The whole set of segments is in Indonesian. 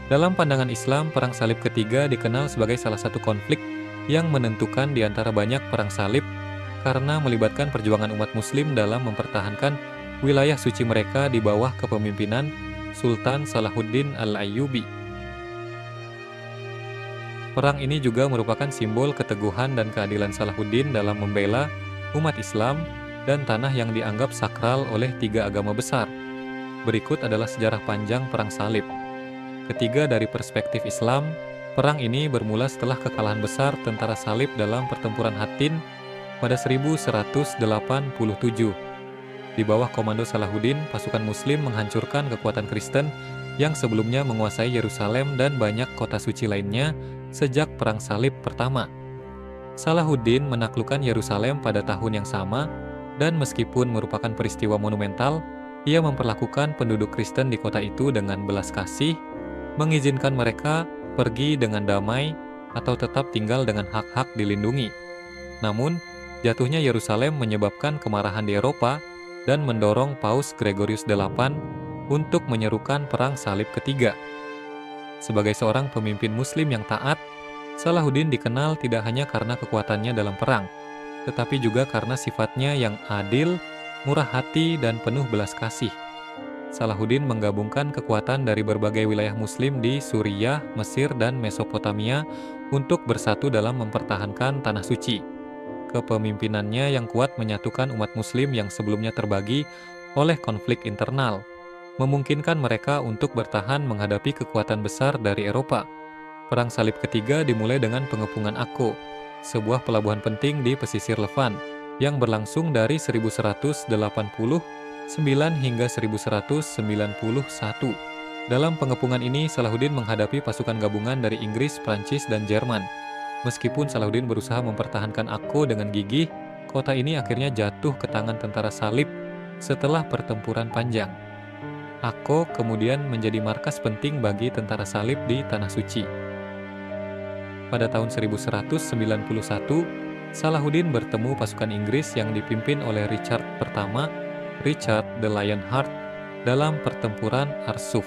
Dalam pandangan Islam, Perang Salib Ketiga dikenal sebagai salah satu konflik yang menentukan di antara banyak perang salib karena melibatkan perjuangan umat Muslim dalam mempertahankan wilayah suci mereka di bawah kepemimpinan Sultan Salahuddin Al-Ayyubi. Perang ini juga merupakan simbol keteguhan dan keadilan Salahuddin dalam membela umat Islam dan tanah yang dianggap sakral oleh tiga agama besar. Berikut adalah sejarah panjang Perang Salib. Ketiga, dari perspektif Islam, perang ini bermula setelah kekalahan besar tentara salib dalam pertempuran Hattin pada 1187. Di bawah komando Salahuddin, pasukan Muslim menghancurkan kekuatan Kristen yang sebelumnya menguasai Yerusalem dan banyak kota suci lainnya sejak Perang Salib pertama. Salahuddin menaklukkan Yerusalem pada tahun yang sama, dan meskipun merupakan peristiwa monumental, ia memperlakukan penduduk Kristen di kota itu dengan belas kasih, mengizinkan mereka pergi dengan damai atau tetap tinggal dengan hak-hak dilindungi. Namun, jatuhnya Yerusalem menyebabkan kemarahan di Eropa dan mendorong Paus Gregorius VIII untuk menyerukan Perang Salib Ketiga. Sebagai seorang pemimpin Muslim yang taat, Salahuddin dikenal tidak hanya karena kekuatannya dalam perang, tetapi juga karena sifatnya yang adil, murah hati, dan penuh belas kasih. Salahuddin menggabungkan kekuatan dari berbagai wilayah Muslim di Suriah, Mesir, dan Mesopotamia untuk bersatu dalam mempertahankan tanah suci. Kepemimpinannya yang kuat menyatukan umat Muslim yang sebelumnya terbagi oleh konflik internal, memungkinkan mereka untuk bertahan menghadapi kekuatan besar dari Eropa. Perang Salib Ketiga dimulai dengan pengepungan Akko, sebuah pelabuhan penting di pesisir Levant, yang berlangsung dari 1189 hingga 1191. Dalam pengepungan ini, Salahuddin menghadapi pasukan gabungan dari Inggris, Prancis, dan Jerman. Meskipun Salahuddin berusaha mempertahankan Akko dengan gigih, kota ini akhirnya jatuh ke tangan tentara salib setelah pertempuran panjang. Akko kemudian menjadi markas penting bagi tentara salib di Tanah Suci. Pada tahun 1191, Salahuddin bertemu pasukan Inggris yang dipimpin oleh Richard I, Richard the Lionheart, dalam pertempuran Arsuf.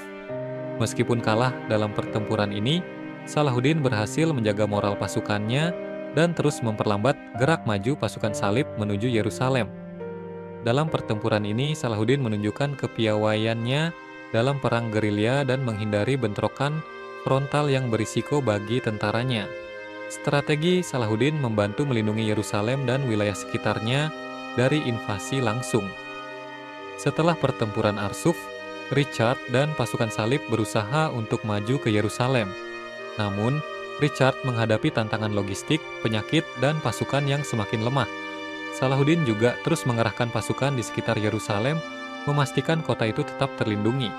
Meskipun kalah dalam pertempuran ini, Salahuddin berhasil menjaga moral pasukannya dan terus memperlambat gerak maju pasukan salib menuju Yerusalem. Dalam pertempuran ini, Salahuddin menunjukkan kepiawaiannya dalam perang gerilya dan menghindari bentrokan frontal yang berisiko bagi tentaranya. Strategi Salahuddin membantu melindungi Yerusalem dan wilayah sekitarnya dari invasi langsung. Setelah pertempuran Arsuf, Richard dan pasukan salib berusaha untuk maju ke Yerusalem. Namun, Richard menghadapi tantangan logistik, penyakit, dan pasukan yang semakin lemah. Salahuddin juga terus mengerahkan pasukan di sekitar Yerusalem, memastikan kota itu tetap terlindungi.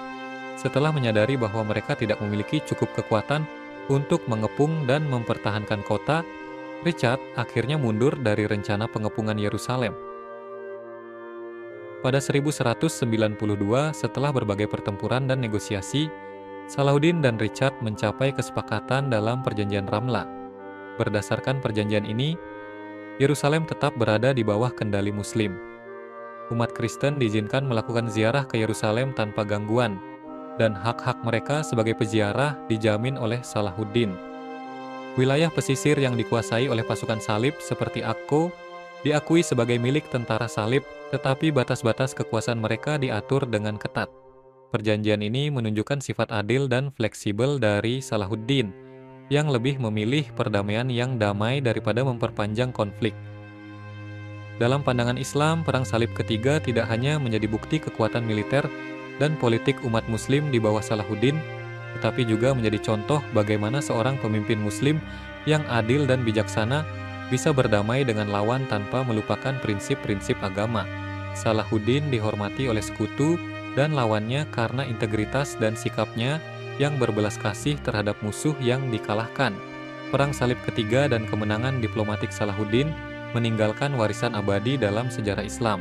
Setelah menyadari bahwa mereka tidak memiliki cukup kekuatan untuk mengepung dan mempertahankan kota, Richard akhirnya mundur dari rencana pengepungan Yerusalem. Pada 1192, setelah berbagai pertempuran dan negosiasi, Salahuddin dan Richard mencapai kesepakatan dalam perjanjian Ramla. Berdasarkan perjanjian ini, Yerusalem tetap berada di bawah kendali Muslim. Umat Kristen diizinkan melakukan ziarah ke Yerusalem tanpa gangguan, dan hak-hak mereka sebagai peziarah dijamin oleh Salahuddin. Wilayah pesisir yang dikuasai oleh pasukan salib seperti Akko diakui sebagai milik tentara salib, tetapi batas-batas kekuasaan mereka diatur dengan ketat. Perjanjian ini menunjukkan sifat adil dan fleksibel dari Salahuddin, yang lebih memilih perdamaian yang damai daripada memperpanjang konflik. Dalam pandangan Islam, Perang Salib Ketiga tidak hanya menjadi bukti kekuatan militer dan politik umat Muslim di bawah Salahuddin, tetapi juga menjadi contoh bagaimana seorang pemimpin Muslim yang adil dan bijaksana bisa berdamai dengan lawan tanpa melupakan prinsip-prinsip agama. Salahuddin dihormati oleh sekutu dan lawannya karena integritas dan sikapnya yang berbelas kasih terhadap musuh yang dikalahkan. Perang Salib Ketiga dan kemenangan diplomatik Salahuddin meninggalkan warisan abadi dalam sejarah Islam.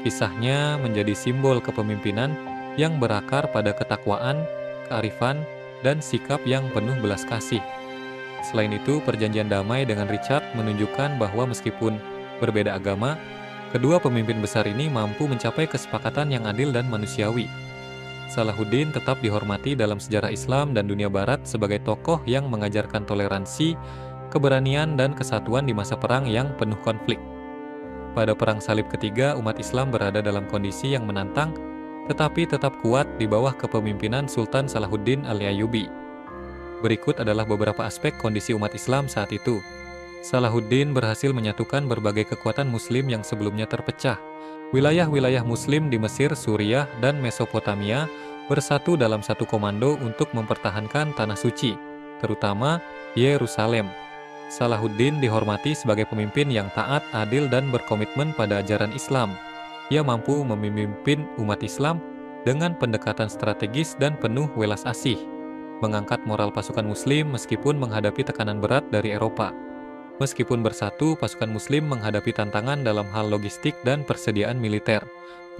Kisahnya menjadi simbol kepemimpinan yang berakar pada ketakwaan, kearifan, dan sikap yang penuh belas kasih. Selain itu, perjanjian damai dengan Richard menunjukkan bahwa meskipun berbeda agama, kedua pemimpin besar ini mampu mencapai kesepakatan yang adil dan manusiawi. Salahuddin tetap dihormati dalam sejarah Islam dan dunia Barat sebagai tokoh yang mengajarkan toleransi, keberanian, dan kesatuan di masa perang yang penuh konflik. Pada Perang Salib ketiga, umat Islam berada dalam kondisi yang menantang, tetapi tetap kuat di bawah kepemimpinan Sultan Salahuddin Al-Ayyubi. Berikut adalah beberapa aspek kondisi umat Islam saat itu. Salahuddin berhasil menyatukan berbagai kekuatan Muslim yang sebelumnya terpecah. Wilayah-wilayah Muslim di Mesir, Suriah, dan Mesopotamia bersatu dalam satu komando untuk mempertahankan Tanah Suci, terutama Yerusalem. Salahuddin dihormati sebagai pemimpin yang taat, adil, dan berkomitmen pada ajaran Islam. Ia mampu memimpin umat Islam dengan pendekatan strategis dan penuh welas asih, mengangkat moral pasukan Muslim meskipun menghadapi tekanan berat dari Eropa. Meskipun bersatu, pasukan Muslim menghadapi tantangan dalam hal logistik dan persediaan militer.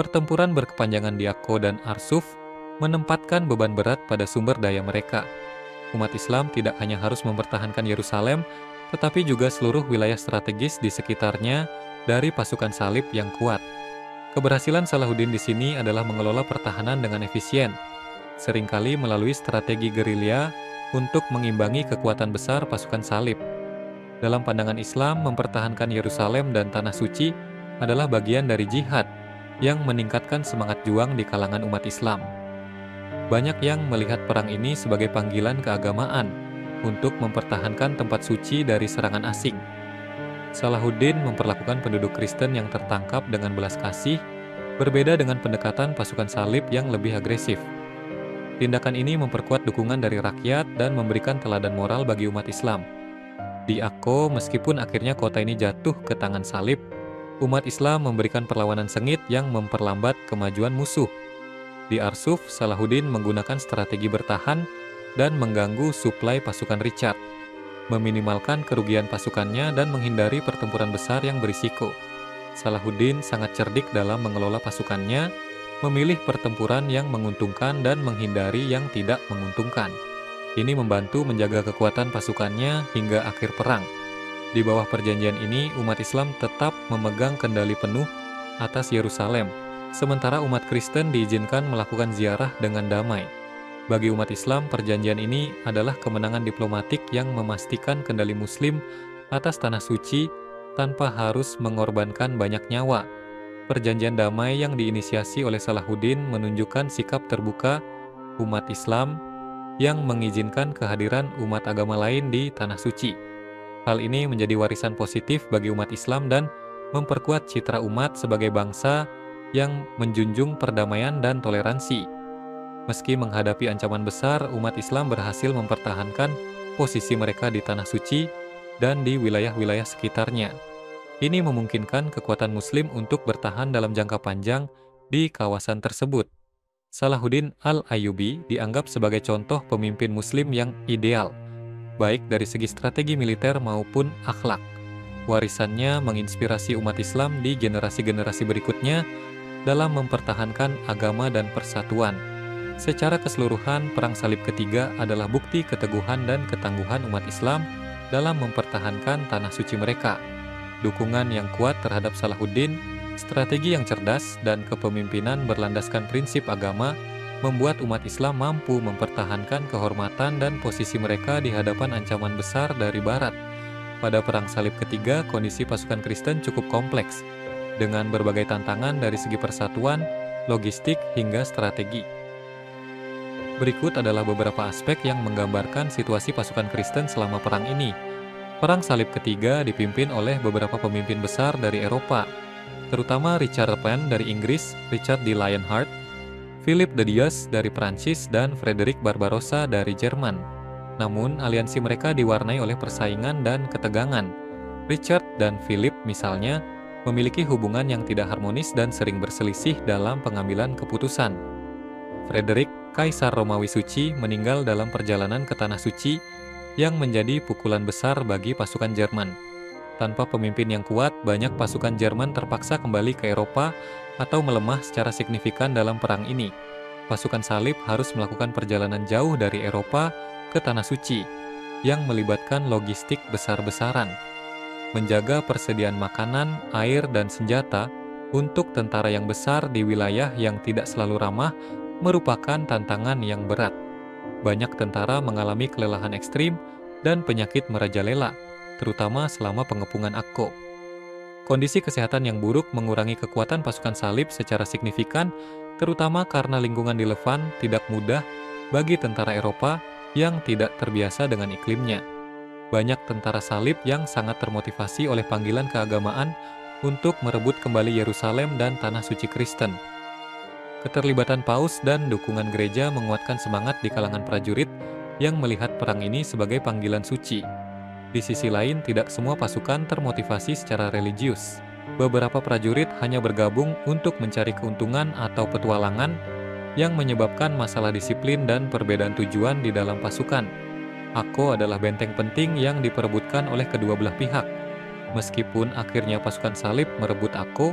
Pertempuran berkepanjangan di Akko dan Arsuf menempatkan beban berat pada sumber daya mereka. Umat Islam tidak hanya harus mempertahankan Yerusalem, tetapi juga seluruh wilayah strategis di sekitarnya dari pasukan salib yang kuat. Keberhasilan Salahuddin di sini adalah mengelola pertahanan dengan efisien, seringkali melalui strategi gerilya untuk mengimbangi kekuatan besar pasukan salib. Dalam pandangan Islam, mempertahankan Yerusalem dan Tanah Suci adalah bagian dari jihad yang meningkatkan semangat juang di kalangan umat Islam. Banyak yang melihat perang ini sebagai panggilan keagamaan untuk mempertahankan tempat suci dari serangan asing. Salahuddin memperlakukan penduduk Kristen yang tertangkap dengan belas kasih, berbeda dengan pendekatan pasukan salib yang lebih agresif. Tindakan ini memperkuat dukungan dari rakyat dan memberikan teladan moral bagi umat Islam. Di Akko, meskipun akhirnya kota ini jatuh ke tangan salib, umat Islam memberikan perlawanan sengit yang memperlambat kemajuan musuh. Di Arsuf, Salahuddin menggunakan strategi bertahan dan mengganggu suplai pasukan Richard, meminimalkan kerugian pasukannya dan menghindari pertempuran besar yang berisiko. Salahuddin sangat cerdik dalam mengelola pasukannya, memilih pertempuran yang menguntungkan dan menghindari yang tidak menguntungkan. Ini membantu menjaga kekuatan pasukannya hingga akhir perang. Di bawah perjanjian ini, umat Islam tetap memegang kendali penuh atas Yerusalem, sementara umat Kristen diizinkan melakukan ziarah dengan damai. Bagi umat Islam, perjanjian ini adalah kemenangan diplomatik yang memastikan kendali Muslim atas Tanah Suci tanpa harus mengorbankan banyak nyawa. Perjanjian damai yang diinisiasi oleh Salahuddin menunjukkan sikap terbuka umat Islam yang mengizinkan kehadiran umat agama lain di Tanah Suci. Hal ini menjadi warisan positif bagi umat Islam dan memperkuat citra umat sebagai bangsa yang menjunjung perdamaian dan toleransi. Meski menghadapi ancaman besar, umat Islam berhasil mempertahankan posisi mereka di Tanah Suci dan di wilayah-wilayah sekitarnya. Ini memungkinkan kekuatan Muslim untuk bertahan dalam jangka panjang di kawasan tersebut. Salahuddin Al-Ayyubi dianggap sebagai contoh pemimpin Muslim yang ideal, baik dari segi strategi militer maupun akhlak. Warisannya menginspirasi umat Islam di generasi-generasi berikutnya dalam mempertahankan agama dan persatuan. Secara keseluruhan, Perang Salib ketiga adalah bukti keteguhan dan ketangguhan umat Islam dalam mempertahankan Tanah Suci mereka. Dukungan yang kuat terhadap Salahuddin, strategi yang cerdas, dan kepemimpinan berlandaskan prinsip agama membuat umat Islam mampu mempertahankan kehormatan dan posisi mereka di hadapan ancaman besar dari Barat. Pada Perang Salib ketiga, kondisi pasukan Kristen cukup kompleks, dengan berbagai tantangan dari segi persatuan, logistik, hingga strategi. Berikut adalah beberapa aspek yang menggambarkan situasi pasukan Kristen selama perang ini. Perang Salib ketiga dipimpin oleh beberapa pemimpin besar dari Eropa, terutama Richard Penn dari Inggris, Richard de Lionheart, Philip de Dios dari Prancis, dan Frederick Barbarossa dari Jerman. Namun, aliansi mereka diwarnai oleh persaingan dan ketegangan. Richard dan Philip misalnya memiliki hubungan yang tidak harmonis dan sering berselisih dalam pengambilan keputusan. Frederick, Kaisar Romawi Suci, meninggal dalam perjalanan ke Tanah Suci yang menjadi pukulan besar bagi pasukan Jerman. Tanpa pemimpin yang kuat, banyak pasukan Jerman terpaksa kembali ke Eropa atau melemah secara signifikan dalam perang ini. Pasukan salib harus melakukan perjalanan jauh dari Eropa ke Tanah Suci, yang melibatkan logistik besar-besaran. Menjaga persediaan makanan, air, dan senjata untuk tentara yang besar di wilayah yang tidak selalu ramah merupakan tantangan yang berat. Banyak tentara mengalami kelelahan ekstrim dan penyakit merajalela, terutama selama pengepungan Akko. Kondisi kesehatan yang buruk mengurangi kekuatan pasukan salib secara signifikan, terutama karena lingkungan di Levant tidak mudah bagi tentara Eropa yang tidak terbiasa dengan iklimnya. Banyak tentara salib yang sangat termotivasi oleh panggilan keagamaan untuk merebut kembali Yerusalem dan tanah suci Kristen. Keterlibatan Paus dan dukungan gereja menguatkan semangat di kalangan prajurit yang melihat perang ini sebagai panggilan suci. Di sisi lain, tidak semua pasukan termotivasi secara religius. Beberapa prajurit hanya bergabung untuk mencari keuntungan atau petualangan yang menyebabkan masalah disiplin dan perbedaan tujuan di dalam pasukan. Akko adalah benteng penting yang diperebutkan oleh kedua belah pihak. Meskipun akhirnya pasukan salib merebut Akko,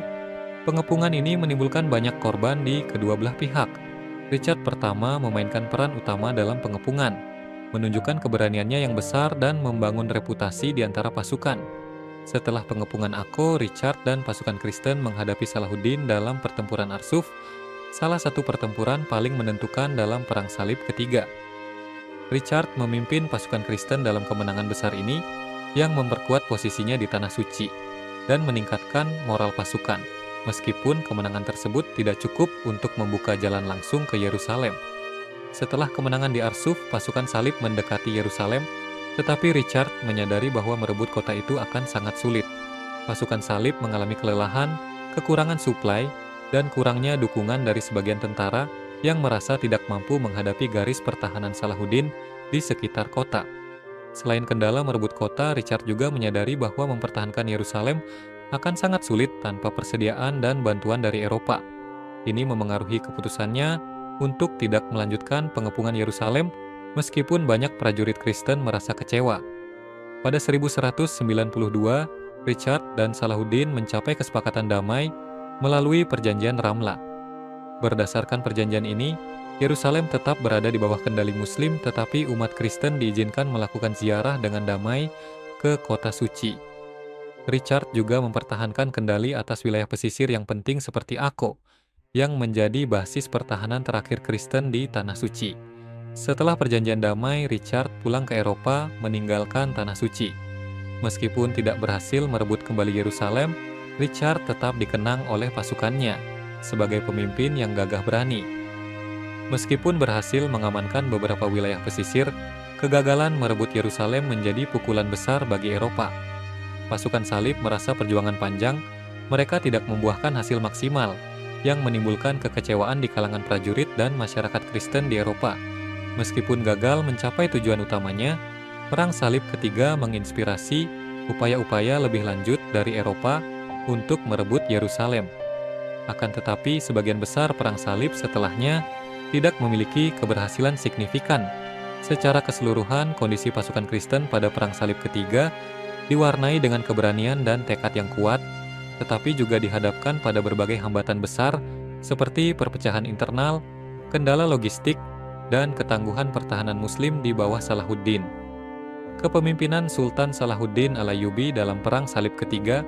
pengepungan ini menimbulkan banyak korban di kedua belah pihak. Richard pertama memainkan peran utama dalam pengepungan, menunjukkan keberaniannya yang besar dan membangun reputasi di antara pasukan. Setelah pengepungan Akko, Richard dan pasukan Kristen menghadapi Salahuddin dalam pertempuran Arsuf, salah satu pertempuran paling menentukan dalam Perang Salib ketiga. Richard memimpin pasukan Kristen dalam kemenangan besar ini yang memperkuat posisinya di Tanah Suci dan meningkatkan moral pasukan, meskipun kemenangan tersebut tidak cukup untuk membuka jalan langsung ke Yerusalem. Setelah kemenangan di Arsuf, pasukan salib mendekati Yerusalem, tetapi Richard menyadari bahwa merebut kota itu akan sangat sulit. Pasukan salib mengalami kelelahan, kekurangan suplai, dan kurangnya dukungan dari sebagian tentara yang merasa tidak mampu menghadapi garis pertahanan Salahuddin di sekitar kota. Selain kendala merebut kota, Richard juga menyadari bahwa mempertahankan Yerusalem akan sangat sulit tanpa persediaan dan bantuan dari Eropa. Ini memengaruhi keputusannya untuk tidak melanjutkan pengepungan Yerusalem meskipun banyak prajurit Kristen merasa kecewa. Pada 1192, Richard dan Salahuddin mencapai kesepakatan damai melalui perjanjian Ramla. Berdasarkan perjanjian ini, Yerusalem tetap berada di bawah kendali Muslim, tetapi umat Kristen diizinkan melakukan ziarah dengan damai ke kota suci. Richard juga mempertahankan kendali atas wilayah pesisir yang penting seperti Akko, yang menjadi basis pertahanan terakhir Kristen di Tanah Suci. Setelah perjanjian damai, Richard pulang ke Eropa meninggalkan Tanah Suci. Meskipun tidak berhasil merebut kembali Yerusalem, Richard tetap dikenang oleh pasukannya sebagai pemimpin yang gagah berani. Meskipun berhasil mengamankan beberapa wilayah pesisir, kegagalan merebut Yerusalem menjadi pukulan besar bagi Eropa. Pasukan salib merasa perjuangan panjang, mereka tidak membuahkan hasil maksimal, yang menimbulkan kekecewaan di kalangan prajurit dan masyarakat Kristen di Eropa. Meskipun gagal mencapai tujuan utamanya, Perang Salib ketiga menginspirasi upaya-upaya lebih lanjut dari Eropa untuk merebut Yerusalem. Akan tetapi, sebagian besar Perang Salib setelahnya tidak memiliki keberhasilan signifikan. Secara keseluruhan, kondisi pasukan Kristen pada Perang Salib ketiga diwarnai dengan keberanian dan tekad yang kuat, tetapi juga dihadapkan pada berbagai hambatan besar seperti perpecahan internal, kendala logistik, dan ketangguhan pertahanan Muslim di bawah Salahuddin. Kepemimpinan Sultan Salahuddin Al-Ayyubi dalam Perang Salib ketiga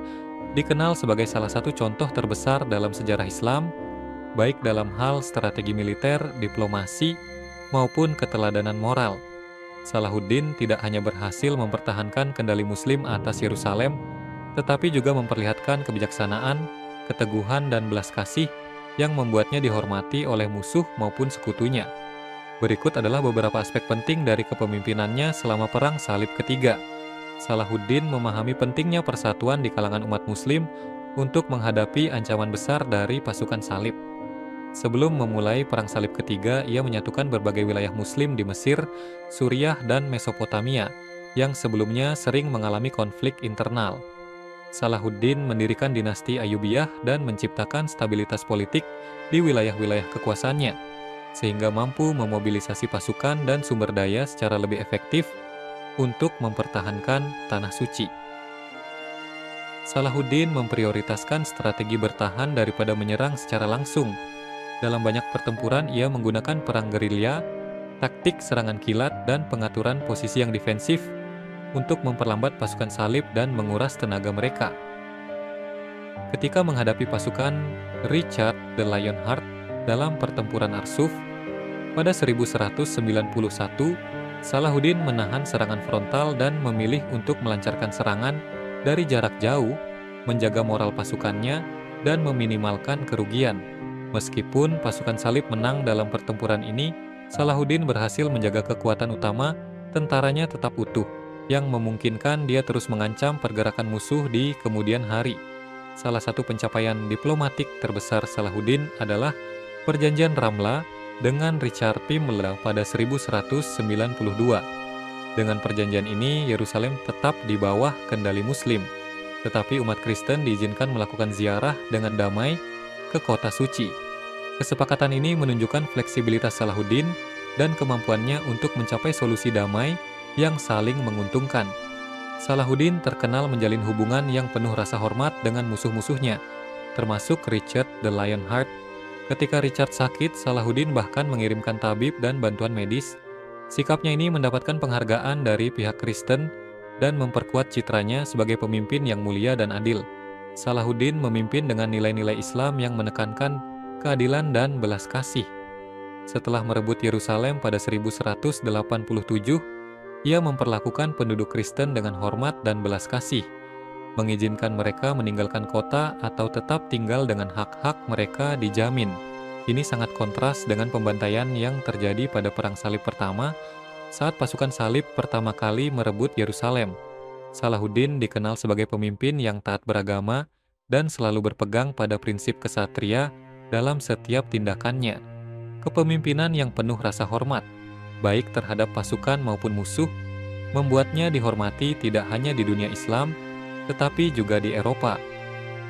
dikenal sebagai salah satu contoh terbesar dalam sejarah Islam, baik dalam hal strategi militer, diplomasi, maupun keteladanan moral. Salahuddin tidak hanya berhasil mempertahankan kendali Muslim atas Yerusalem, tetapi juga memperlihatkan kebijaksanaan, keteguhan, dan belas kasih yang membuatnya dihormati oleh musuh maupun sekutunya. Berikut adalah beberapa aspek penting dari kepemimpinannya selama Perang Salib ketiga. Salahuddin memahami pentingnya persatuan di kalangan umat Muslim untuk menghadapi ancaman besar dari pasukan salib. Sebelum memulai Perang Salib ketiga, ia menyatukan berbagai wilayah Muslim di Mesir, Suriah, dan Mesopotamia yang sebelumnya sering mengalami konflik internal. Salahuddin mendirikan dinasti Ayyubiyah dan menciptakan stabilitas politik di wilayah-wilayah kekuasaannya, sehingga mampu memobilisasi pasukan dan sumber daya secara lebih efektif untuk mempertahankan Tanah Suci. Salahuddin memprioritaskan strategi bertahan daripada menyerang secara langsung. Dalam banyak pertempuran, ia menggunakan perang gerilya, taktik serangan kilat, dan pengaturan posisi yang defensif untuk memperlambat pasukan salib dan menguras tenaga mereka. Ketika menghadapi pasukan Richard the Lionheart, dalam pertempuran Arsuf, pada 1191, Salahuddin menahan serangan frontal dan memilih untuk melancarkan serangan dari jarak jauh, menjaga moral pasukannya, dan meminimalkan kerugian. Meskipun pasukan Salib menang dalam pertempuran ini, Salahuddin berhasil menjaga kekuatan utama tentaranya tetap utuh, yang memungkinkan dia terus mengancam pergerakan musuh di kemudian hari. Salah satu pencapaian diplomatik terbesar Salahuddin adalah Perjanjian Ramla dengan Richard Pimla pada 1192. Dengan perjanjian ini, Yerusalem tetap di bawah kendali Muslim, tetapi umat Kristen diizinkan melakukan ziarah dengan damai ke kota suci. Kesepakatan ini menunjukkan fleksibilitas Salahuddin dan kemampuannya untuk mencapai solusi damai yang saling menguntungkan. Salahuddin terkenal menjalin hubungan yang penuh rasa hormat dengan musuh-musuhnya, termasuk Richard the Lionheart. Ketika Richard sakit, Salahuddin bahkan mengirimkan tabib dan bantuan medis. Sikapnya ini mendapatkan penghargaan dari pihak Kristen dan memperkuat citranya sebagai pemimpin yang mulia dan adil. Salahuddin memimpin dengan nilai-nilai Islam yang menekankan keadilan dan belas kasih. Setelah merebut Yerusalem pada 1187, ia memperlakukan penduduk Kristen dengan hormat dan belas kasih, mengizinkan mereka meninggalkan kota atau tetap tinggal dengan hak-hak mereka dijamin. Ini sangat kontras dengan pembantaian yang terjadi pada Perang Salib pertama saat pasukan Salib pertama kali merebut Yerusalem. Salahuddin dikenal sebagai pemimpin yang taat beragama dan selalu berpegang pada prinsip kesatria dalam setiap tindakannya. Kepemimpinan yang penuh rasa hormat, baik terhadap pasukan maupun musuh, membuatnya dihormati tidak hanya di dunia Islam, tetapi juga di Eropa.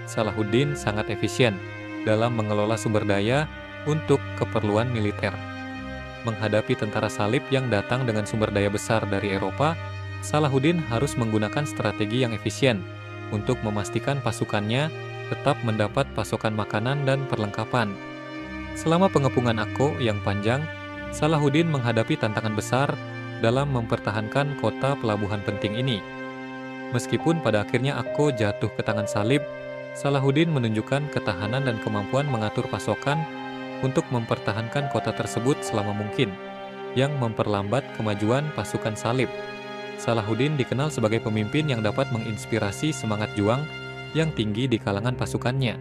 Salahuddin sangat efisien dalam mengelola sumber daya untuk keperluan militer. Menghadapi tentara Salib yang datang dengan sumber daya besar dari Eropa, Salahuddin harus menggunakan strategi yang efisien untuk memastikan pasukannya tetap mendapat pasokan makanan dan perlengkapan. Selama pengepungan Akko yang panjang, Salahuddin menghadapi tantangan besar dalam mempertahankan kota pelabuhan penting ini. Meskipun pada akhirnya Akko jatuh ke tangan Salib, Salahuddin menunjukkan ketahanan dan kemampuan mengatur pasokan untuk mempertahankan kota tersebut selama mungkin, yang memperlambat kemajuan pasukan Salib. Salahuddin dikenal sebagai pemimpin yang dapat menginspirasi semangat juang yang tinggi di kalangan pasukannya.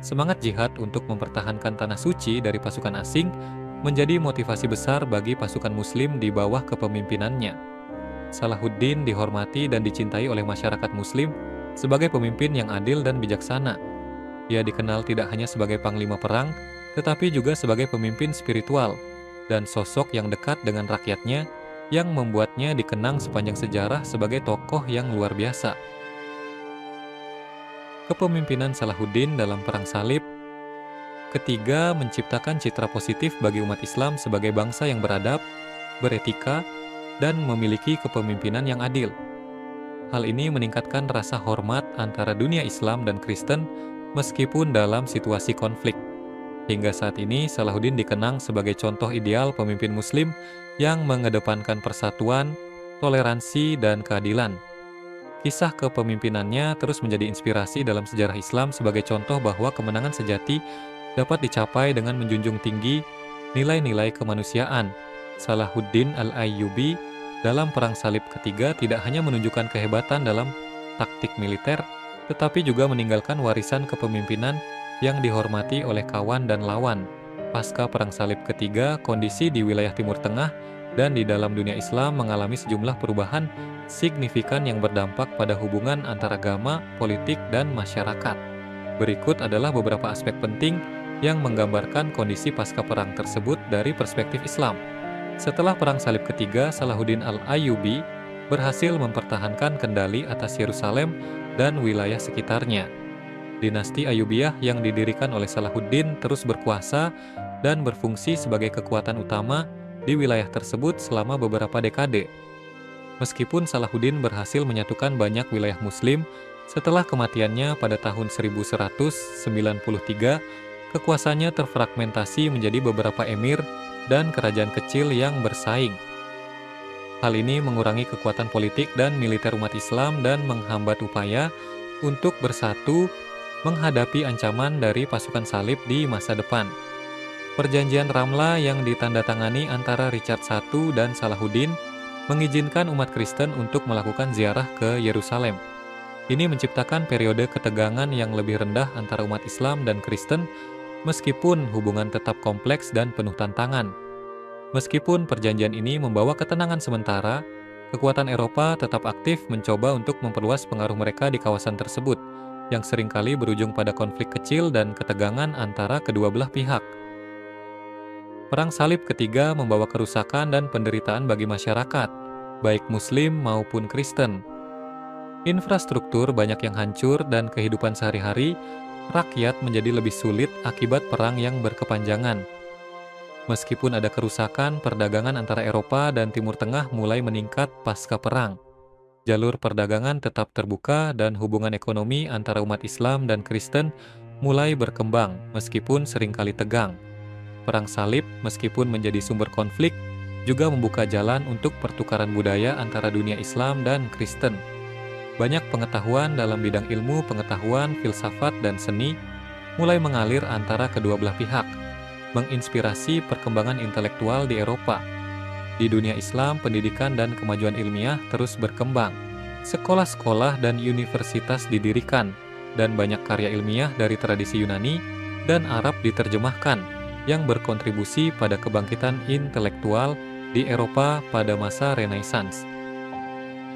Semangat jihad untuk mempertahankan tanah suci dari pasukan asing menjadi motivasi besar bagi pasukan Muslim di bawah kepemimpinannya. Salahuddin dihormati dan dicintai oleh masyarakat Muslim sebagai pemimpin yang adil dan bijaksana. Ia dikenal tidak hanya sebagai panglima perang, tetapi juga sebagai pemimpin spiritual dan sosok yang dekat dengan rakyatnya yang membuatnya dikenang sepanjang sejarah sebagai tokoh yang luar biasa. Kepemimpinan Salahuddin dalam Perang Salib. Ketiga, menciptakan citra positif bagi umat Islam sebagai bangsa yang beradab, beretika, dan memiliki kepemimpinan yang adil. Hal ini meningkatkan rasa hormat antara dunia Islam dan Kristen meskipun dalam situasi konflik. Hingga saat ini, Salahuddin dikenang sebagai contoh ideal pemimpin Muslim yang mengedepankan persatuan, toleransi, dan keadilan. Kisah kepemimpinannya terus menjadi inspirasi dalam sejarah Islam sebagai contoh bahwa kemenangan sejati dapat dicapai dengan menjunjung tinggi nilai-nilai kemanusiaan. Salahuddin Al-Ayyubi dalam Perang Salib ketiga tidak hanya menunjukkan kehebatan dalam taktik militer, tetapi juga meninggalkan warisan kepemimpinan yang dihormati oleh kawan dan lawan. Pasca Perang Salib ketiga, kondisi di wilayah Timur Tengah dan di dalam dunia Islam mengalami sejumlah perubahan signifikan yang berdampak pada hubungan antara agama, politik, dan masyarakat. Berikut adalah beberapa aspek penting yang menggambarkan kondisi pasca perang tersebut dari perspektif Islam. Setelah Perang Salib ketiga, Salahuddin Al-Ayyubi berhasil mempertahankan kendali atas Yerusalem dan wilayah sekitarnya. Dinasti Ayyubiyah yang didirikan oleh Salahuddin terus berkuasa dan berfungsi sebagai kekuatan utama di wilayah tersebut selama beberapa dekade. Meskipun Salahuddin berhasil menyatukan banyak wilayah Muslim, setelah kematiannya pada tahun 1193, kekuasaannya terfragmentasi menjadi beberapa emir dan kerajaan kecil yang bersaing. Hal ini mengurangi kekuatan politik dan militer umat Islam dan menghambat upaya untuk bersatu menghadapi ancaman dari pasukan Salib di masa depan. Perjanjian Ramla yang ditandatangani antara Richard I dan Salahuddin mengizinkan umat Kristen untuk melakukan ziarah ke Yerusalem. Ini menciptakan periode ketegangan yang lebih rendah antara umat Islam dan Kristen, meskipun hubungan tetap kompleks dan penuh tantangan. Meskipun perjanjian ini membawa ketenangan sementara, kekuatan Eropa tetap aktif mencoba untuk memperluas pengaruh mereka di kawasan tersebut, yang seringkali berujung pada konflik kecil dan ketegangan antara kedua belah pihak. Perang Salib Ketiga membawa kerusakan dan penderitaan bagi masyarakat, baik Muslim maupun Kristen. Infrastruktur banyak yang hancur dan kehidupan sehari-hari rakyat menjadi lebih sulit akibat perang yang berkepanjangan. Meskipun ada kerusakan, perdagangan antara Eropa dan Timur Tengah mulai meningkat pasca perang. Jalur perdagangan tetap terbuka dan hubungan ekonomi antara umat Islam dan Kristen mulai berkembang meskipun seringkali tegang. Perang Salib, meskipun menjadi sumber konflik, juga membuka jalan untuk pertukaran budaya antara dunia Islam dan Kristen. Banyak pengetahuan dalam bidang ilmu, pengetahuan, filsafat, dan seni mulai mengalir antara kedua belah pihak, menginspirasi perkembangan intelektual di Eropa. Di dunia Islam, pendidikan dan kemajuan ilmiah terus berkembang. Sekolah-sekolah dan universitas didirikan, dan banyak karya ilmiah dari tradisi Yunani dan Arab diterjemahkan, yang berkontribusi pada kebangkitan intelektual di Eropa pada masa Renaissance.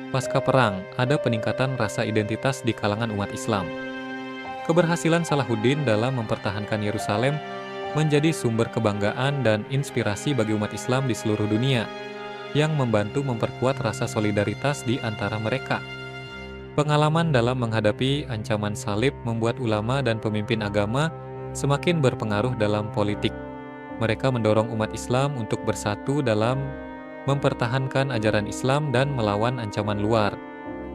Pasca perang, ada peningkatan rasa identitas di kalangan umat Islam. Keberhasilan Salahuddin dalam mempertahankan Yerusalem menjadi sumber kebanggaan dan inspirasi bagi umat Islam di seluruh dunia, yang membantu memperkuat rasa solidaritas di antara mereka. Pengalaman dalam menghadapi ancaman salib membuat ulama dan pemimpin agama semakin berpengaruh dalam politik. Mereka mendorong umat Islam untuk bersatu dalam mempertahankan ajaran Islam dan melawan ancaman luar.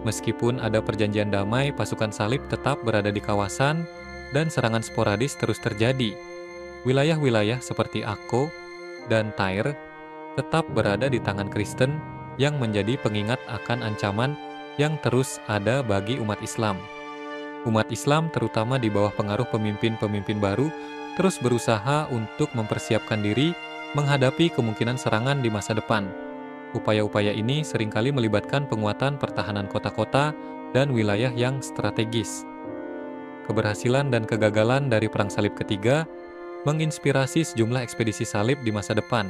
Meskipun ada perjanjian damai, pasukan salib tetap berada di kawasan dan serangan sporadis terus terjadi. Wilayah-wilayah seperti Akko dan Tyre tetap berada di tangan Kristen yang menjadi pengingat akan ancaman yang terus ada bagi umat Islam. Umat Islam, terutama di bawah pengaruh pemimpin-pemimpin baru, terus berusaha untuk mempersiapkan diri menghadapi kemungkinan serangan di masa depan. Upaya-upaya ini seringkali melibatkan penguatan pertahanan kota-kota dan wilayah yang strategis. Keberhasilan dan kegagalan dari Perang Salib Ketiga menginspirasi sejumlah ekspedisi salib di masa depan,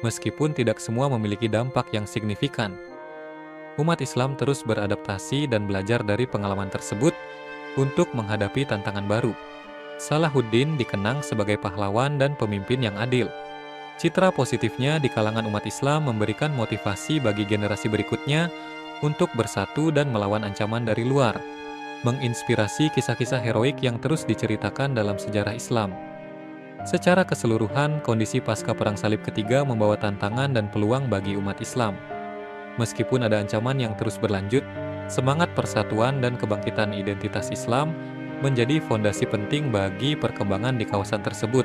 meskipun tidak semua memiliki dampak yang signifikan. Umat Islam terus beradaptasi dan belajar dari pengalaman tersebut untuk menghadapi tantangan baru. Salahuddin dikenang sebagai pahlawan dan pemimpin yang adil. Citra positifnya di kalangan umat Islam memberikan motivasi bagi generasi berikutnya untuk bersatu dan melawan ancaman dari luar, menginspirasi kisah-kisah heroik yang terus diceritakan dalam sejarah Islam. Secara keseluruhan, kondisi pasca Perang Salib Ketiga membawa tantangan dan peluang bagi umat Islam. Meskipun ada ancaman yang terus berlanjut, semangat persatuan dan kebangkitan identitas Islam menjadi fondasi penting bagi perkembangan di kawasan tersebut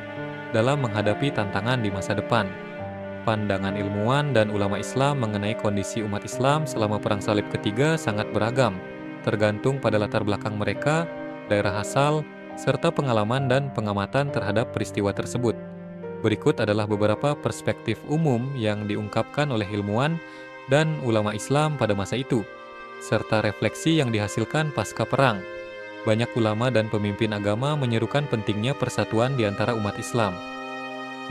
dalam menghadapi tantangan di masa depan. Pandangan ilmuwan dan ulama Islam mengenai kondisi umat Islam selama Perang Salib Ketiga sangat beragam, tergantung pada latar belakang mereka, daerah asal, serta pengalaman dan pengamatan terhadap peristiwa tersebut. Berikut adalah beberapa perspektif umum yang diungkapkan oleh ilmuwan dan ulama Islam pada masa itu, serta refleksi yang dihasilkan pasca perang. Banyak ulama dan pemimpin agama menyerukan pentingnya persatuan di antara umat Islam.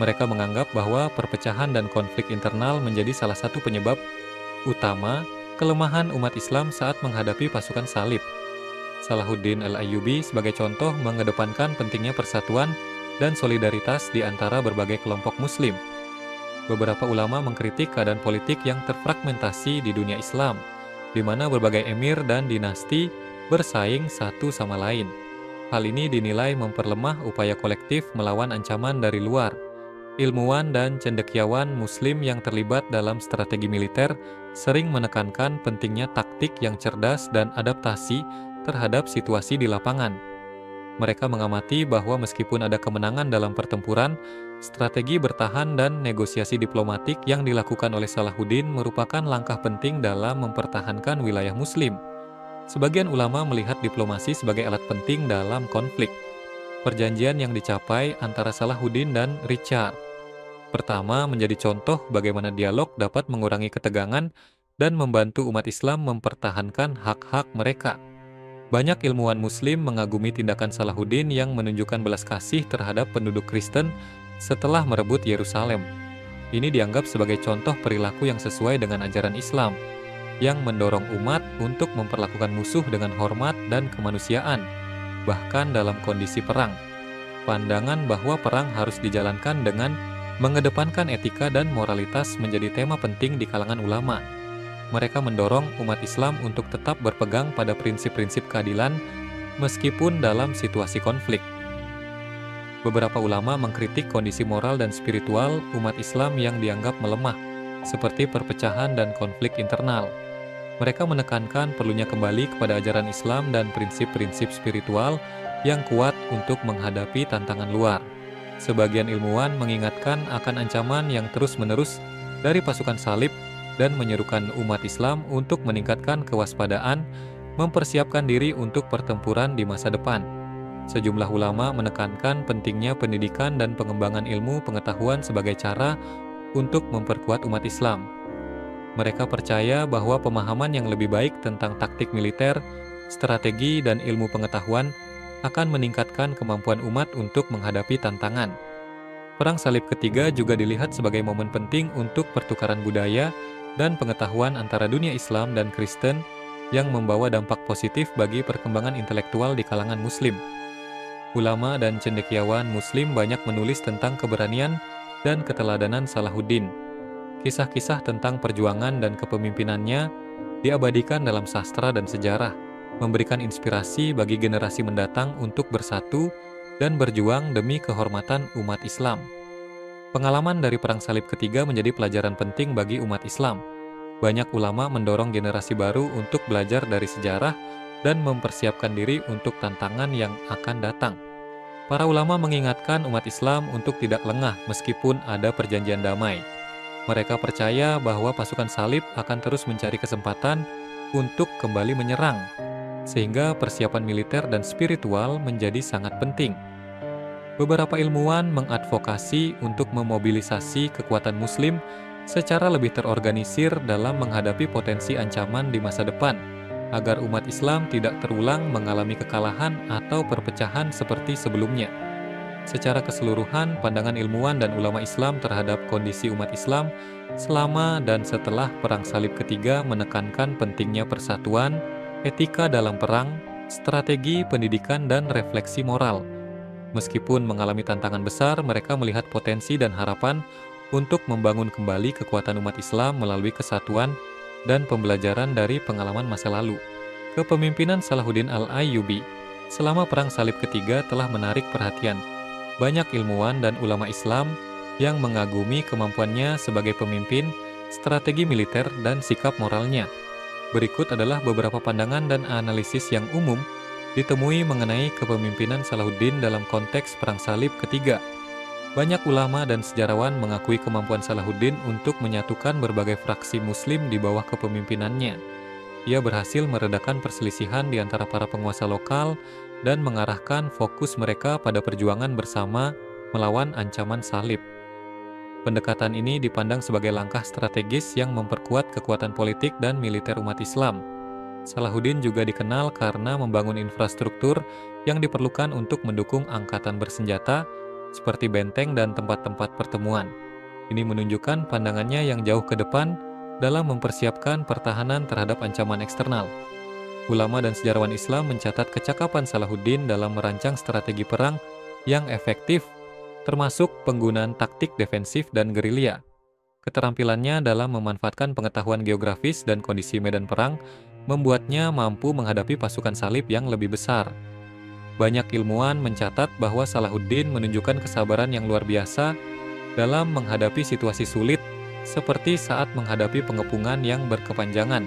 Mereka menganggap bahwa perpecahan dan konflik internal menjadi salah satu penyebab utama kelemahan umat Islam saat menghadapi pasukan salib. Salahuddin Al-Ayyubi sebagai contoh mengedepankan pentingnya persatuan dan solidaritas di antara berbagai kelompok Muslim. Beberapa ulama mengkritik keadaan politik yang terfragmentasi di dunia Islam, di mana berbagai emir dan dinasti bersaing satu sama lain. Hal ini dinilai memperlemah upaya kolektif melawan ancaman dari luar. Ilmuwan dan cendekiawan Muslim yang terlibat dalam strategi militer sering menekankan pentingnya taktik yang cerdas dan adaptasi terhadap situasi di lapangan. Mereka mengamati bahwa meskipun ada kemenangan dalam pertempuran, strategi bertahan dan negosiasi diplomatik yang dilakukan oleh Salahuddin merupakan langkah penting dalam mempertahankan wilayah Muslim. Sebagian ulama melihat diplomasi sebagai alat penting dalam konflik. perjanjian yang dicapai antara Salahuddin dan Richard. Pertama, menjadi contoh bagaimana dialog dapat mengurangi ketegangan dan membantu umat Islam mempertahankan hak-hak mereka. Banyak ilmuwan Muslim mengagumi tindakan Salahuddin yang menunjukkan belas kasih terhadap penduduk Kristen setelah merebut Yerusalem. Ini dianggap sebagai contoh perilaku yang sesuai dengan ajaran Islam, yang mendorong umat untuk memperlakukan musuh dengan hormat dan kemanusiaan, bahkan dalam kondisi perang. Pandangan bahwa perang harus dijalankan dengan mengedepankan etika dan moralitas menjadi tema penting di kalangan ulama. Mereka mendorong umat Islam untuk tetap berpegang pada prinsip-prinsip keadilan meskipun dalam situasi konflik. Beberapa ulama mengkritik kondisi moral dan spiritual umat Islam yang dianggap melemah, seperti perpecahan dan konflik internal. Mereka menekankan perlunya kembali kepada ajaran Islam dan prinsip-prinsip spiritual yang kuat untuk menghadapi tantangan luar. Sebagian ilmuwan mengingatkan akan ancaman yang terus-menerus dari pasukan salib dan menyerukan umat Islam untuk meningkatkan kewaspadaan, mempersiapkan diri untuk pertempuran di masa depan. Sejumlah ulama menekankan pentingnya pendidikan dan pengembangan ilmu pengetahuan sebagai cara untuk memperkuat umat Islam. Mereka percaya bahwa pemahaman yang lebih baik tentang taktik militer, strategi, dan ilmu pengetahuan akan meningkatkan kemampuan umat untuk menghadapi tantangan. Perang Salib Ketiga juga dilihat sebagai momen penting untuk pertukaran budaya dan pengetahuan antara dunia Islam dan Kristen yang membawa dampak positif bagi perkembangan intelektual di kalangan Muslim. Ulama dan cendekiawan Muslim banyak menulis tentang keberanian dan keteladanan Salahuddin. Kisah-kisah tentang perjuangan dan kepemimpinannya diabadikan dalam sastra dan sejarah, memberikan inspirasi bagi generasi mendatang untuk bersatu dan berjuang demi kehormatan umat Islam. Pengalaman dari Perang Salib Ketiga menjadi pelajaran penting bagi umat Islam. Banyak ulama mendorong generasi baru untuk belajar dari sejarah dan mempersiapkan diri untuk tantangan yang akan datang. Para ulama mengingatkan umat Islam untuk tidak lengah meskipun ada perjanjian damai. Mereka percaya bahwa pasukan salib akan terus mencari kesempatan untuk kembali menyerang, sehingga persiapan militer dan spiritual menjadi sangat penting. Beberapa ilmuwan mengadvokasi untuk memobilisasi kekuatan Muslim secara lebih terorganisir dalam menghadapi potensi ancaman di masa depan, agar umat Islam tidak terulang mengalami kekalahan atau perpecahan seperti sebelumnya. Secara keseluruhan, pandangan ilmuwan dan ulama Islam terhadap kondisi umat Islam selama dan setelah Perang Salib Ketiga menekankan pentingnya persatuan, etika dalam perang, strategi pendidikan, dan refleksi moral. Meskipun mengalami tantangan besar, mereka melihat potensi dan harapan untuk membangun kembali kekuatan umat Islam melalui kesatuan dan pembelajaran dari pengalaman masa lalu. Kepemimpinan Salahuddin Al-Ayyubi selama Perang Salib Ketiga telah menarik perhatian banyak ilmuwan dan ulama Islam yang mengagumi kemampuannya sebagai pemimpin, strategi militer, dan sikap moralnya. Berikut adalah beberapa pandangan dan analisis yang umum ditemui mengenai kepemimpinan Salahuddin dalam konteks Perang Salib Ketiga. Banyak ulama dan sejarawan mengakui kemampuan Salahuddin untuk menyatukan berbagai fraksi Muslim di bawah kepemimpinannya. Ia berhasil meredakan perselisihan di antara para penguasa lokal dan mengarahkan fokus mereka pada perjuangan bersama melawan ancaman salib. Pendekatan ini dipandang sebagai langkah strategis yang memperkuat kekuatan politik dan militer umat Islam. Salahuddin juga dikenal karena membangun infrastruktur yang diperlukan untuk mendukung angkatan bersenjata seperti benteng dan tempat-tempat pertemuan. Ini menunjukkan pandangannya yang jauh ke depan dalam mempersiapkan pertahanan terhadap ancaman eksternal. Ulama dan sejarawan Islam mencatat kecakapan Salahuddin dalam merancang strategi perang yang efektif, termasuk penggunaan taktik defensif dan gerilya. Keterampilannya dalam memanfaatkan pengetahuan geografis dan kondisi medan perang membuatnya mampu menghadapi pasukan salib yang lebih besar. Banyak ilmuwan mencatat bahwa Salahuddin menunjukkan kesabaran yang luar biasa dalam menghadapi situasi sulit, seperti saat menghadapi pengepungan yang berkepanjangan.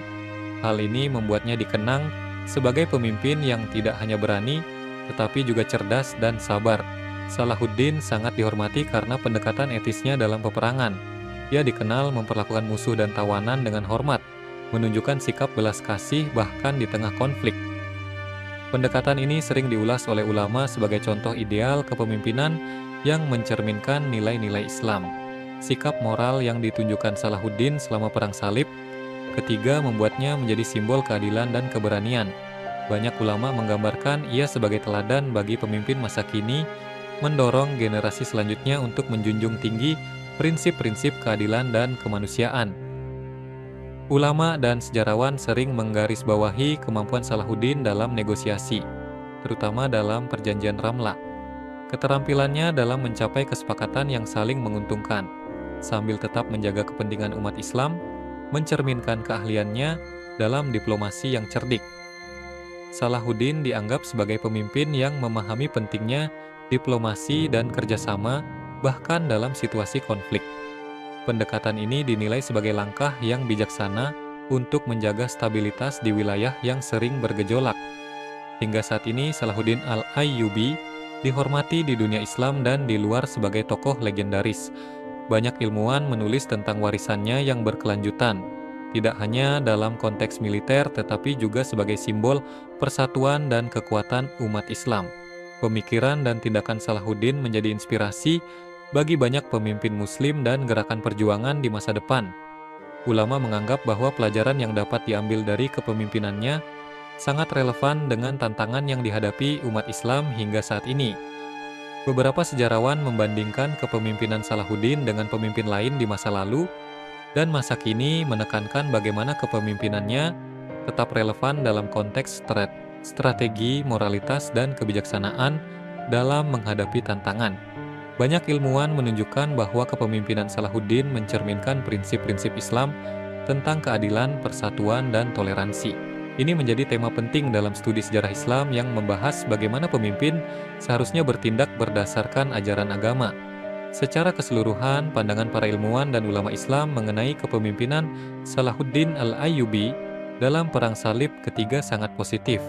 Hal ini membuatnya dikenang sebagai pemimpin yang tidak hanya berani, tetapi juga cerdas dan sabar. Salahuddin sangat dihormati karena pendekatan etisnya dalam peperangan. Ia dikenal memperlakukan musuh dan tawanan dengan hormat, menunjukkan sikap belas kasih bahkan di tengah konflik. Pendekatan ini sering diulas oleh ulama sebagai contoh ideal kepemimpinan yang mencerminkan nilai-nilai Islam. Sikap moral yang ditunjukkan Salahuddin selama Perang Salib ketiga membuatnya menjadi simbol keadilan dan keberanian. Banyak ulama menggambarkan ia sebagai teladan bagi pemimpin masa kini, mendorong generasi selanjutnya untuk menjunjung tinggi prinsip-prinsip keadilan dan kemanusiaan. Ulama dan sejarawan sering menggarisbawahi kemampuan Salahuddin dalam negosiasi, terutama dalam Perjanjian Ramla. Keterampilannya dalam mencapai kesepakatan yang saling menguntungkan, sambil tetap menjaga kepentingan umat Islam, mencerminkan keahliannya dalam diplomasi yang cerdik. Salahuddin dianggap sebagai pemimpin yang memahami pentingnya diplomasi dan kerjasama, bahkan dalam situasi konflik. Pendekatan ini dinilai sebagai langkah yang bijaksana untuk menjaga stabilitas di wilayah yang sering bergejolak. Hingga saat ini, Salahuddin Al-Ayyubi dihormati di dunia Islam dan di luar sebagai tokoh legendaris. Banyak ilmuwan menulis tentang warisannya yang berkelanjutan, tidak hanya dalam konteks militer tetapi juga sebagai simbol persatuan dan kekuatan umat Islam. Pemikiran dan tindakan Salahuddin menjadi inspirasi bagi banyak pemimpin Muslim dan gerakan perjuangan di masa depan. Ulama menganggap bahwa pelajaran yang dapat diambil dari kepemimpinannya sangat relevan dengan tantangan yang dihadapi umat Islam hingga saat ini. Beberapa sejarawan membandingkan kepemimpinan Salahuddin dengan pemimpin lain di masa lalu dan masa kini, menekankan bagaimana kepemimpinannya tetap relevan dalam konteks strategi, moralitas, dan kebijaksanaan dalam menghadapi tantangan. Banyak ilmuwan menunjukkan bahwa kepemimpinan Salahuddin mencerminkan prinsip-prinsip Islam tentang keadilan, persatuan, dan toleransi. Ini menjadi tema penting dalam studi sejarah Islam yang membahas bagaimana pemimpin seharusnya bertindak berdasarkan ajaran agama. Secara keseluruhan, pandangan para ilmuwan dan ulama Islam mengenai kepemimpinan Salahuddin Al-Ayyubi dalam Perang Salib ketiga sangat positif,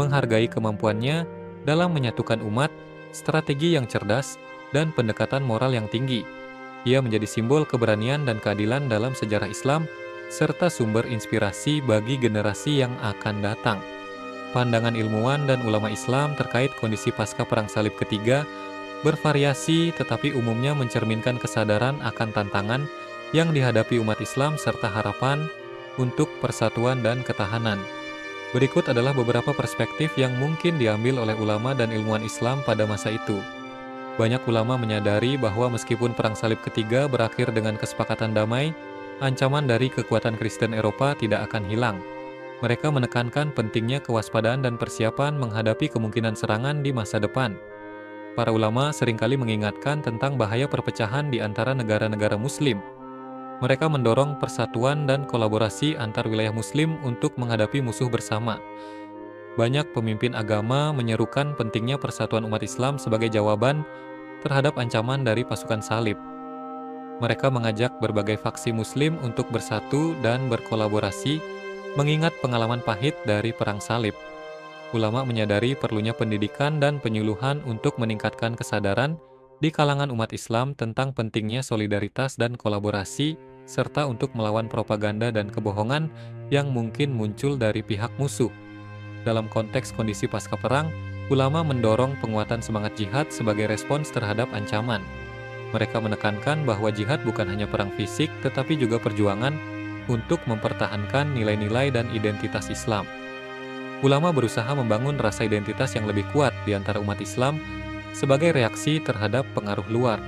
menghargai kemampuannya dalam menyatukan umat, strategi yang cerdas, dan pendekatan moral yang tinggi. Ia menjadi simbol keberanian dan keadilan dalam sejarah Islam, serta sumber inspirasi bagi generasi yang akan datang. Pandangan ilmuwan dan ulama Islam terkait kondisi pasca Perang Salib ketiga bervariasi, tetapi umumnya mencerminkan kesadaran akan tantangan yang dihadapi umat Islam serta harapan untuk persatuan dan ketahanan. Berikut adalah beberapa perspektif yang mungkin diambil oleh ulama dan ilmuwan Islam pada masa itu. Banyak ulama menyadari bahwa meskipun Perang Salib ketiga berakhir dengan kesepakatan damai, ancaman dari kekuatan Kristen Eropa tidak akan hilang. Mereka menekankan pentingnya kewaspadaan dan persiapan menghadapi kemungkinan serangan di masa depan. Para ulama seringkali mengingatkan tentang bahaya perpecahan di antara negara-negara Muslim. Mereka mendorong persatuan dan kolaborasi antar wilayah Muslim untuk menghadapi musuh bersama. Banyak pemimpin agama menyerukan pentingnya persatuan umat Islam sebagai jawaban terhadap ancaman dari pasukan salib. Mereka mengajak berbagai faksi Muslim untuk bersatu dan berkolaborasi, mengingat pengalaman pahit dari Perang Salib. Ulama menyadari perlunya pendidikan dan penyuluhan untuk meningkatkan kesadaran di kalangan umat Islam tentang pentingnya solidaritas dan kolaborasi, serta untuk melawan propaganda dan kebohongan yang mungkin muncul dari pihak musuh. Dalam konteks kondisi pasca perang, ulama mendorong penguatan semangat jihad sebagai respons terhadap ancaman. Mereka menekankan bahwa jihad bukan hanya perang fisik, tetapi juga perjuangan untuk mempertahankan nilai-nilai dan identitas Islam. Ulama berusaha membangun rasa identitas yang lebih kuat di antara umat Islam sebagai reaksi terhadap pengaruh luar.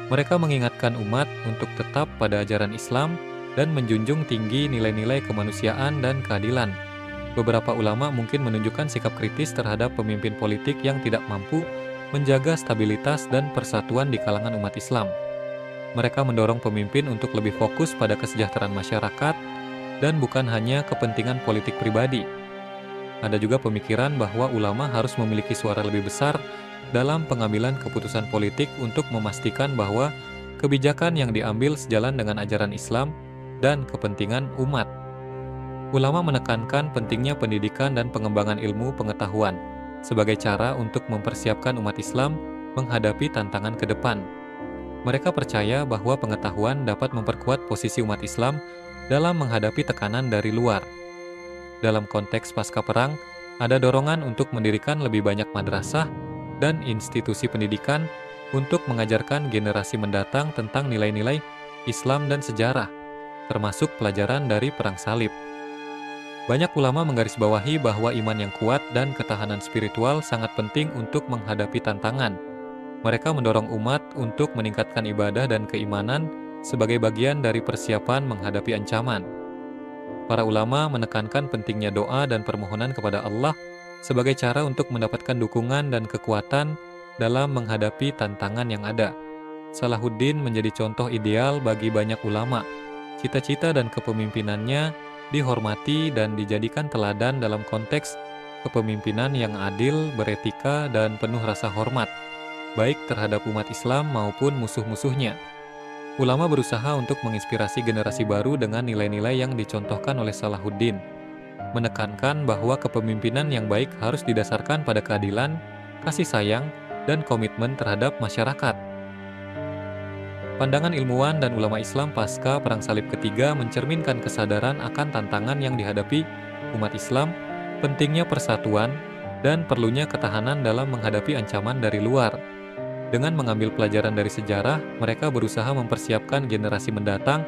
Mereka mengingatkan umat untuk tetap pada ajaran Islam dan menjunjung tinggi nilai-nilai kemanusiaan dan keadilan. Beberapa ulama mungkin menunjukkan sikap kritis terhadap pemimpin politik yang tidak mampu menjaga stabilitas dan persatuan di kalangan umat Islam. Mereka mendorong pemimpin untuk lebih fokus pada kesejahteraan masyarakat dan bukan hanya kepentingan politik pribadi. Ada juga pemikiran bahwa ulama harus memiliki suara lebih besar dalam pengambilan keputusan politik untuk memastikan bahwa kebijakan yang diambil sejalan dengan ajaran Islam dan kepentingan umat. Ulama menekankan pentingnya pendidikan dan pengembangan ilmu pengetahuan sebagai cara untuk mempersiapkan umat Islam menghadapi tantangan ke depan. Mereka percaya bahwa pengetahuan dapat memperkuat posisi umat Islam dalam menghadapi tekanan dari luar. Dalam konteks pasca perang, Ada dorongan untuk mendirikan lebih banyak madrasah dan institusi pendidikan untuk mengajarkan generasi mendatang tentang nilai-nilai Islam dan sejarah, termasuk pelajaran dari Perang Salib. Banyak ulama menggarisbawahi bahwa iman yang kuat dan ketahanan spiritual sangat penting untuk menghadapi tantangan. Mereka mendorong umat untuk meningkatkan ibadah dan keimanan sebagai bagian dari persiapan menghadapi ancaman. Para ulama menekankan pentingnya doa dan permohonan kepada Allah sebagai cara untuk mendapatkan dukungan dan kekuatan dalam menghadapi tantangan yang ada. Salahuddin menjadi contoh ideal bagi banyak ulama. Cita-cita dan kepemimpinannya dihormati dan dijadikan teladan dalam konteks kepemimpinan yang adil, beretika, dan penuh rasa hormat, baik terhadap umat Islam maupun musuh-musuhnya. Ulama berusaha untuk menginspirasi generasi baru dengan nilai-nilai yang dicontohkan oleh Salahuddin, menekankan bahwa kepemimpinan yang baik harus didasarkan pada keadilan, kasih sayang, dan komitmen terhadap masyarakat. Pandangan ilmuwan dan ulama Islam pasca Perang Salib ketiga mencerminkan kesadaran akan tantangan yang dihadapi umat Islam, pentingnya persatuan, dan perlunya ketahanan dalam menghadapi ancaman dari luar. Dengan mengambil pelajaran dari sejarah, mereka berusaha mempersiapkan generasi mendatang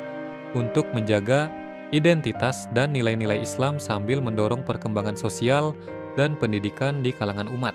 untuk menjaga identitas dan nilai-nilai Islam sambil mendorong perkembangan sosial dan pendidikan di kalangan umat.